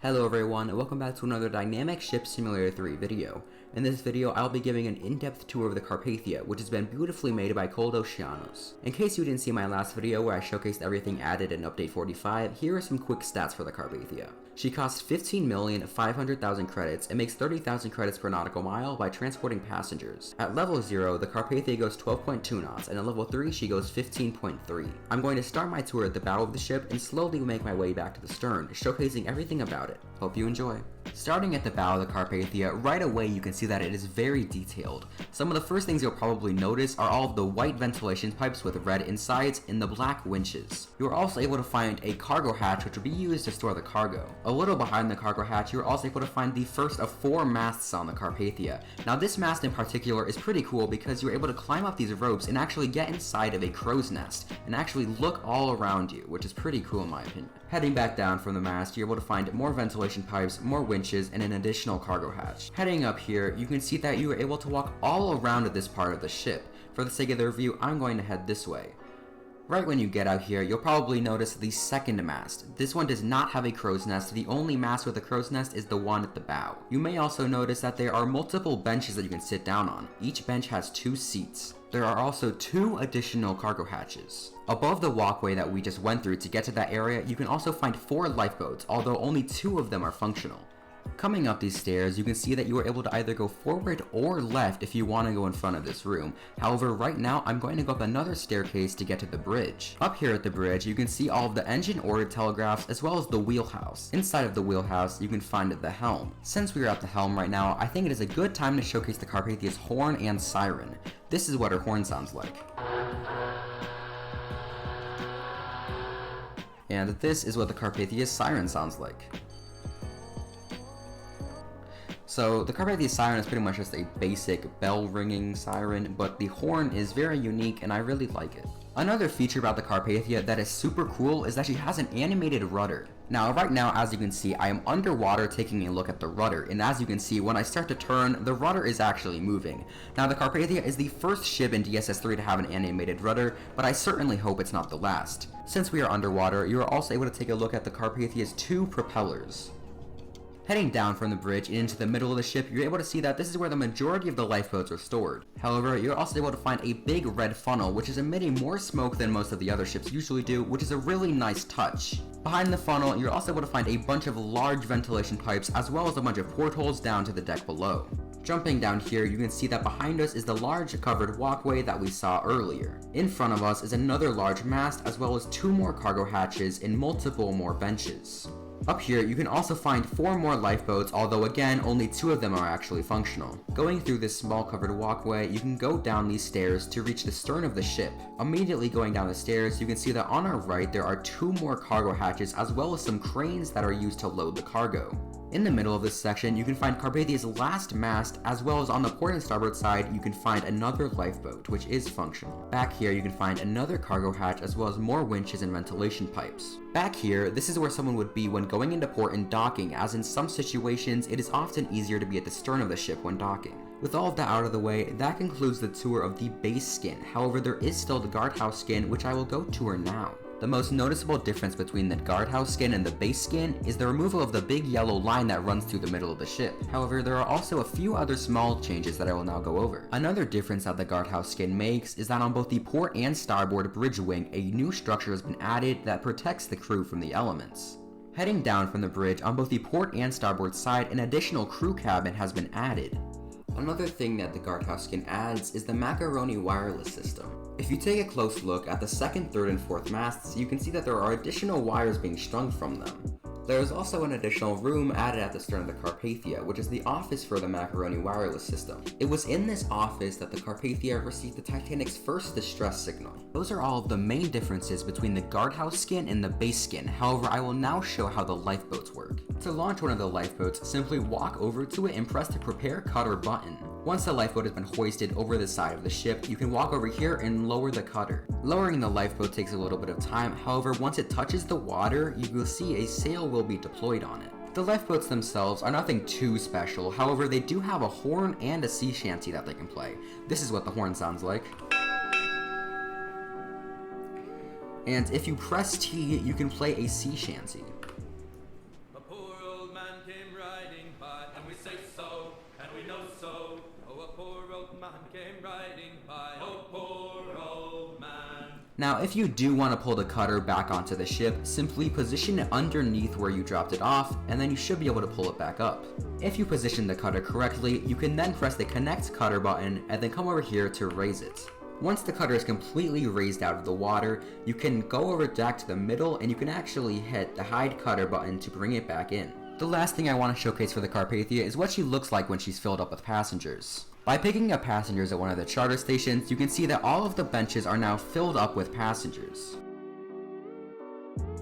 Hello everyone, and welcome back to another Dynamic Ship Simulator 3 video. In this video, I'll be giving an in-depth tour of the Carpathia, which has been beautifully made by Cold Oceanos. In case you didn't see my last video where I showcased everything added in Update 45, here are some quick stats for the Carpathia. She costs 15,500,000 credits and makes 30,000 credits per nautical mile by transporting passengers. At level 0, the Carpathia goes 12.2 knots, and at level 3 she goes 15.3. I'm going to start my tour at the bow of the ship and slowly make my way back to the stern, showcasing everything about it. Hope you enjoy. Starting at the bow of the Carpathia, right away you can see that it is very detailed. Some of the first things you'll probably notice are all of the white ventilation pipes with red insides and the black winches. You are also able to find a cargo hatch which will be used to store the cargo. A little behind the cargo hatch, you are also able to find the first of 4 masts on the Carpathia. Now this mast in particular is pretty cool because you're able to climb up these ropes and actually get inside of a crow's nest and actually look all around you, which is pretty cool in my opinion. Heading back down from the mast, you're able to find more ventilation pipes, more winches, and an additional cargo hatch. Heading up here, you can see that you are able to walk all around this part of the ship. For the sake of the review, I'm going to head this way. Right when you get out here, you'll probably notice the second mast. This one does not have a crow's nest. The only mast with a crow's nest is the one at the bow. You may also notice that there are multiple benches that you can sit down on. Each bench has 2 seats. There are also 2 additional cargo hatches. Above the walkway that we just went through to get to that area, you can also find 4 lifeboats, although only 2 of them are functional. Coming up these stairs, you can see that you are able to either go forward or left if you want to go in front of this room. However, right now, I'm going to go up another staircase to get to the bridge. Up here at the bridge, you can see all of the engine order telegraphs as well as the wheelhouse. Inside of the wheelhouse, you can find the helm. Since we are at the helm right now, I think it is a good time to showcase the Carpathia's horn and siren. This is what her horn sounds like. And this is what the Carpathia's siren sounds like. So the Carpathia's siren is pretty much just a basic bell ringing siren, but the horn is very unique and I really like it. Another feature about the Carpathia that is super cool is that she has an animated rudder. Now right now, as you can see, I am underwater taking a look at the rudder, and as you can see, when I start to turn, the rudder is actually moving. Now the Carpathia is the first ship in DSS3 to have an animated rudder, but I certainly hope it's not the last. Since we are underwater, you are also able to take a look at the Carpathia's 2 propellers. Heading down from the bridge and into the middle of the ship, you're able to see that this is where the majority of the lifeboats are stored. However, you're also able to find a big red funnel, which is emitting more smoke than most of the other ships usually do, which is a really nice touch. Behind the funnel, you're also able to find a bunch of large ventilation pipes, as well as a bunch of portholes down to the deck below. Jumping down here, you can see that behind us is the large covered walkway that we saw earlier. In front of us is another large mast, as well as 2 more cargo hatches and multiple more benches. Up here, you can also find 4 more lifeboats, although again, only 2 of them are actually functional. Going through this small covered walkway, you can go down these stairs to reach the stern of the ship. Immediately going down the stairs, you can see that on our right, there are 2 more cargo hatches, as well as some cranes that are used to load the cargo. In the middle of this section, you can find Carpathia's last mast, as well as on the port and starboard side, you can find another lifeboat, which is functional. Back here, you can find another cargo hatch, as well as more winches and ventilation pipes. Back here, this is where someone would be when going into port and docking, as in some situations, it is often easier to be at the stern of the ship when docking. With all of that out of the way, that concludes the tour of the base skin. However, there is still the Guardhouse skin, which I will go tour now. The most noticeable difference between the Guardhouse skin and the base skin is the removal of the big yellow line that runs through the middle of the ship. However, there are also a few other small changes that I will now go over. Another difference that the Guardhouse skin makes is that on both the port and starboard bridge wing, a new structure has been added that protects the crew from the elements. Heading down from the bridge, on both the port and starboard side, an additional crew cabin has been added. Another thing that the Guardhouse skin adds is the macaroni wireless system. If you take a close look at the 2nd, 3rd, and 4th masts, you can see that there are additional wires being strung from them. There is also an additional room added at the stern of the Carpathia, which is the office for the macaroni wireless system. It was in this office that the Carpathia received the Titanic's first distress signal. Those are all of the main differences between the Guardhouse skin and the base skin. However, I will now show how the lifeboats work. To launch one of the lifeboats, simply walk over to it and press the prepare cutter button. Once the lifeboat has been hoisted over the side of the ship, you can walk over here and lower the cutter. Lowering the lifeboat takes a little bit of time, however, once it touches the water, you will see a sail will be deployed on it. The lifeboats themselves are nothing too special, however, they do have a horn and a sea shanty that they can play. This is what the horn sounds like. And if you press T, you can play a sea shanty. A poor old man came riding by, and we say so, and we know so. Oh, a poor old man came riding by, oh, poor old man. Now, if you do want to pull the cutter back onto the ship, simply position it underneath where you dropped it off, and then you should be able to pull it back up. If you position the cutter correctly, you can then press the connect cutter button and then come over here to raise it. Once the cutter is completely raised out of the water, you can go over back to the middle and you can actually hit the hide cutter button to bring it back in. The last thing I want to showcase for the Carpathia is what she looks like when she's filled up with passengers. By picking up passengers at one of the charter stations, you can see that all of the benches are now filled up with passengers.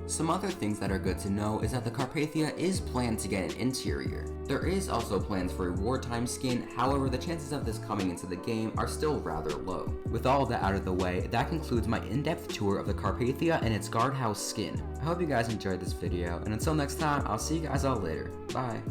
Some other things that are good to know is that the Carpathia is planned to get an interior. There is also plans for a wartime skin, however the chances of this coming into the game are still rather low. With all of that out of the way, that concludes my in-depth tour of the Carpathia and its Guardhouse skin. I hope you guys enjoyed this video, and until next time, I'll see you guys all later. Bye!